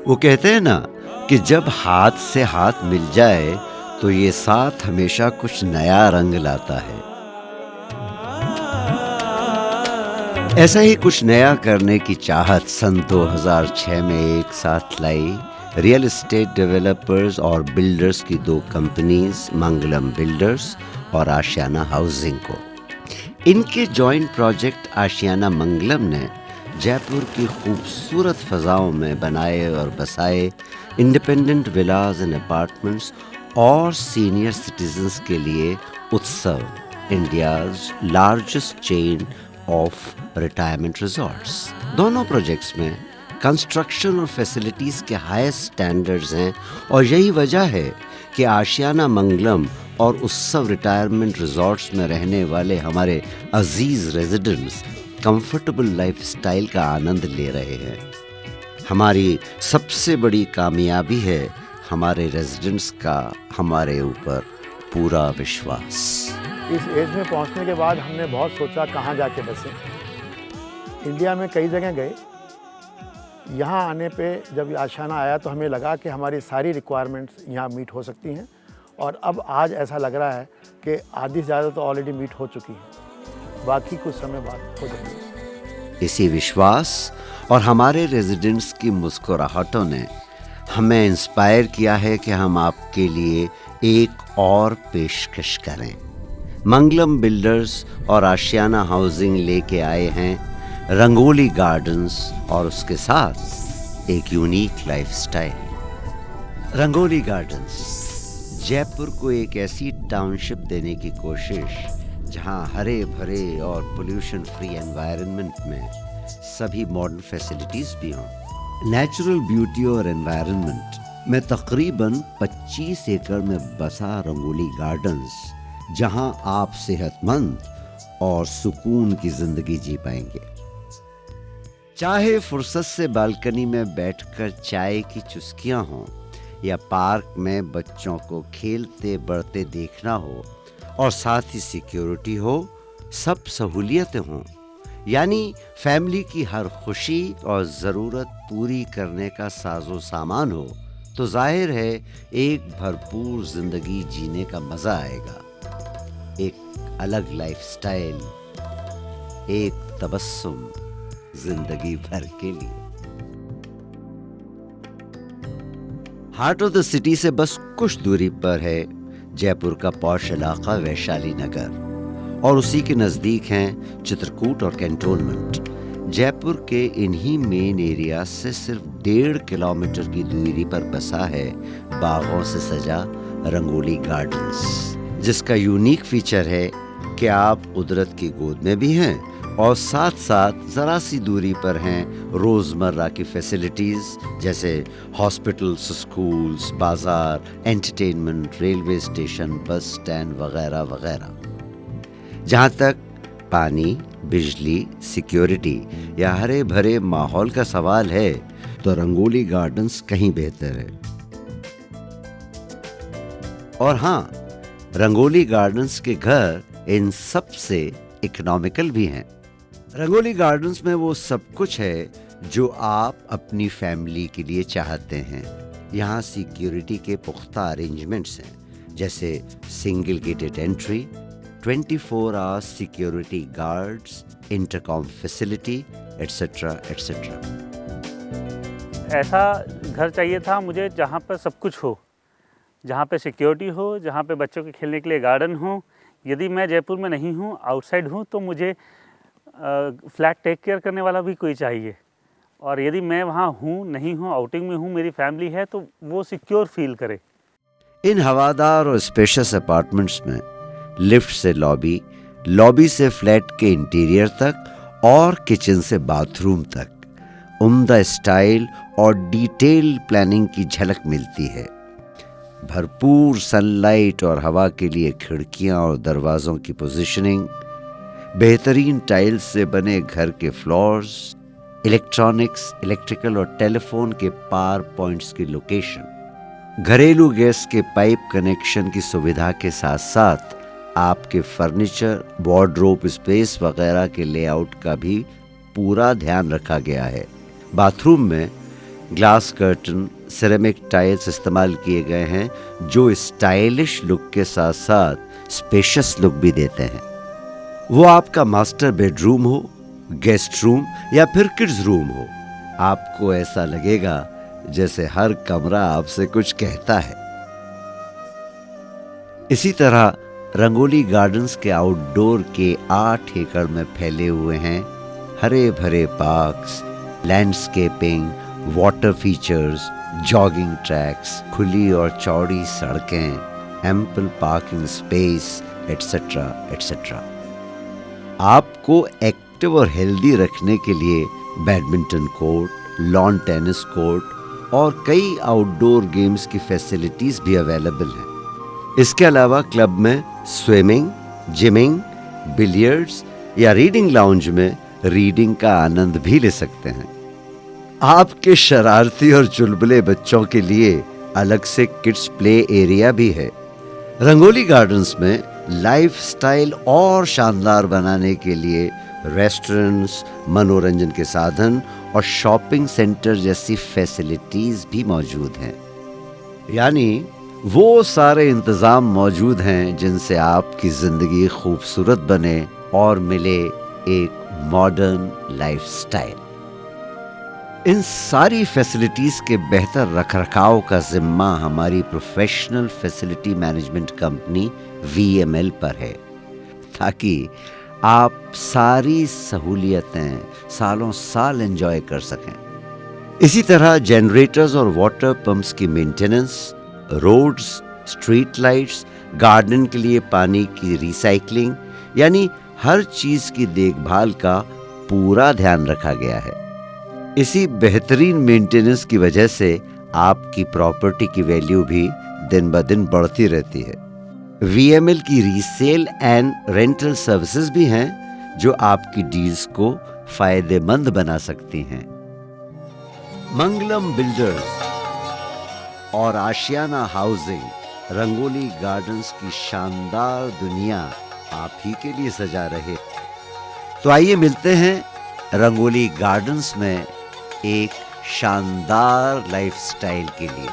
वो कहते हैं ना कि जब हाथ से हाथ मिल जाए तो ये साथ हमेशा कुछ नया रंग लाता है। ऐसा ही कुछ नया करने की चाहत सन 2006 में एक साथ लाई रियल एस्टेट डेवलपर्स और बिल्डर्स की दो कंपनीज मंगलम बिल्डर्स और आशियाना हाउसिंग को। इनके जॉइंट प्रोजेक्ट आशियाना मंगलम ने जयपुर की खूबसूरत फजाओं में बनाए और बसाए इंडिपेंडेंट विलाज एंड अपार्टमेंट्स और सीनियर सिटीजन्स के लिए उत्सव, India's largest chain of retirement resorts. दोनों प्रोजेक्ट्स में कंस्ट्रक्शन और फैसिलिटीज़ के हाईएस्ट स्टैंडर्ड्स हैं और यही वजह है कि आशियाना मंगलम और उत्सव रिटायरमेंट रिजॉर्ट्स में रहने वाले हमारे अजीज रेजिडेंट्स कंफर्टेबल लाइफस्टाइल का आनंद ले रहे हैं। हमारी सबसे बड़ी कामयाबी है हमारे रेजिडेंट्स का हमारे ऊपर पूरा विश्वास। इस एज में पहुंचने के बाद हमने बहुत सोचा कहाँ जाके बसें। इंडिया में कई जगह गए। यहाँ आने पे जब आशियाना आया तो हमें लगा कि हमारी सारी रिक्वायरमेंट्स यहाँ मीट हो सकती हैं और अब आज ऐसा लग रहा है कि आधी से ज़्यादा तो ऑलरेडी मीट हो चुकी है, बाकी कुछ समय बाद हो जाएगी। इसी विश्वास और हमारे रेजिडेंट्स की मुस्कुराहटों ने हमें इंस्पायर किया है कि हम आपके लिए एक और पेशकश करें। मंगलम बिल्डर्स और आशियाना हाउसिंग लेके आए हैं रंगोली गार्डन्स और उसके साथ एक unique lifestyle. Rangoli gardens Jaipur को एक ऐसी टाउनशिप देने की कोशिश जहां हरे भरे और पोल्यूशन फ्री एनवायरनमेंट में सभी मॉडर्न फैसिलिटीज भी हों। नेचुरल ब्यूटी और एनवायरनमेंट में तकरीबन 25 एकड़ में बसा रंगोली गार्डन्स जहां आप सेहतमंद और सुकून की जिंदगी जी पाएंगे। चाहे फुर्सत से बालकनी में बैठकर चाय की चुस्कियां हों या पार्क में बच्चों को खेलते बढ़ते देखना हो और साथ ही सिक्योरिटी हो, सब सहूलियतें हों, यानी फैमिली की हर खुशी और ज़रूरत पूरी करने का साजो सामान हो, तो जाहिर है एक भरपूर जिंदगी जीने का मज़ा आएगा। एक अलग लाइफस्टाइल, एक तबस्सुम जिंदगी भर के लिए। हार्ट ऑफ द सिटी से बस कुछ दूरी पर है जयपुर का पॉश इलाका वैशाली नगर और उसी के नज़दीक हैं चित्रकूट और कैंटोनमेंट। जयपुर के इन्हीं मेन एरिया से सिर्फ 1.5 किलोमीटर की दूरी पर बसा है बागों से सजा रंगोली गार्डन्स, जिसका यूनिक फीचर है कि आप कुदरत की गोद में भी हैं और साथ साथ ज़रा सी दूरी पर हैं रोज़मर्रा की फैसिलिटीज़ जैसे हॉस्पिटल्स, स्कूल्स, बाज़ार, entertainment, railway station, bus stand वगैरह वगैरह। जहाँ तक पानी, बिजली, सिक्योरिटी या हरे भरे माहौल का सवाल है तो रंगोली गार्डन्स कहीं बेहतर है। और हाँ, रंगोली गार्डन्स के घर इन सब से इकोनॉमिकल भी हैं। रंगोली गार्डन्स में वो सब कुछ है जो आप अपनी फैमिली के लिए चाहते हैं। यहाँ सिक्योरिटी के पुख्ता अरेंजमेंट्स हैं, जैसे single gated entry, 24 hours security guards, intercom facility, etcetera etcetera. ऐसा घर चाहिए था मुझे जहाँ पर सब कुछ हो, जहाँ पे सिक्योरिटी हो, जहाँ पे बच्चों के खेलने के लिए गार्डन हो। यदि मैं जयपुर में नहीं हूँ, आउटसाइड हूँ, तो मुझे फ्लैट टेक केयर करने वाला भी कोई चाहिए। और यदि मैं वहाँ हूँ, नहीं हूँ, आउटिंग में हूँ, मेरी फैमिली है, तो वो सिक्योर फील करे। इन हवादार और स्पेशियस अपार्टमेंट्स में लिफ्ट से लॉबी, लॉबी से फ्लैट के इंटीरियर तक और किचन से बाथरूम तक उम्दा स्टाइल और डिटेल प्लानिंग की झलक मिलती है। भरपूर सनलाइट और हवा के लिए खिड़कियां और दरवाज़ों की पोजीशनिंग, बेहतरीन टाइल्स से बने घर के फ्लोर्स, इलेक्ट्रॉनिक्स, इलेक्ट्रिकल और टेलीफोन के पावर पॉइंट्स की लोकेशन, घरेलू गैस के पाइप कनेक्शन की सुविधा के साथ साथ आपके फर्नीचर, वार्डरोब स्पेस वगैरह के लेआउट का भी पूरा ध्यान रखा गया है। बाथरूम में ग्लास कर्टन, सिरेमिक टाइल्स इस्तेमाल किए गए हैं जो स्टाइलिश लुक के साथ साथ स्पेशियस लुक भी देते हैं। वो आपका मास्टर बेडरूम हो, गेस्ट रूम या फिर किड्स रूम हो, आपको ऐसा लगेगा जैसे हर कमरा आपसे कुछ कहता है। इसी तरह रंगोली गार्डन्स के आउटडोर के 8 एकड़ में फैले हुए हैं हरे भरे parks, landscaping, water features, jogging tracks, खुली और चौड़ी सड़कें, ample parking space, etcetera etcetera. आपको एक्टिव और हेल्दी रखने के लिए badminton court, lawn tennis court और कई आउटडोर गेम्स की फैसिलिटीज भी अवेलेबल हैं। इसके अलावा क्लब में स्विमिंग, जिमिंग, बिलियर्ड्स या रीडिंग लाउंज में रीडिंग का आनंद भी ले सकते हैं। आपके शरारती और चुलबुले बच्चों के लिए अलग से किड्स प्ले एरिया भी है। रंगोली गार्डन्स में लाइफस्टाइल और शानदार बनाने के लिए रेस्टोरेंट्स, मनोरंजन के साधन और शॉपिंग सेंटर जैसी फैसिलिटीज भी मौजूद हैं। यानी वो सारे इंतजाम मौजूद हैं जिनसे आपकी जिंदगी खूबसूरत बने और मिले एक मॉडर्न लाइफस्टाइल। इन सारी फैसिलिटीज के बेहतर रखरखाव का जिम्मा हमारी professional facility management company VML पर है, ताकि आप सारी सहूलियतें सालों साल एंजॉय कर सकें। इसी तरह जनरेटर्स और वाटर पंप्स की maintenance, roads, street lights, garden के लिए पानी की रिसाइकलिंग, यानी हर चीज की देखभाल का पूरा ध्यान रखा गया है। इसी बेहतरीन मेंटेनेंस की वजह से आपकी प्रॉपर्टी की वैल्यू भी दिन ब दिन बढ़ती रहती है। VML की रीसेल एंड रेंटल सर्विसेज भी हैं जो आपकी डील्स को फायदेमंद बना सकती हैं। मंगलम बिल्डर्स और आशियाना हाउसिंग रंगोली गार्डन्स की शानदार दुनिया आप ही के लिए सजा रहे। तो आइए मिलते हैं रंगोली गार्डन्स में एक शानदार लाइफस्टाइल के लिए।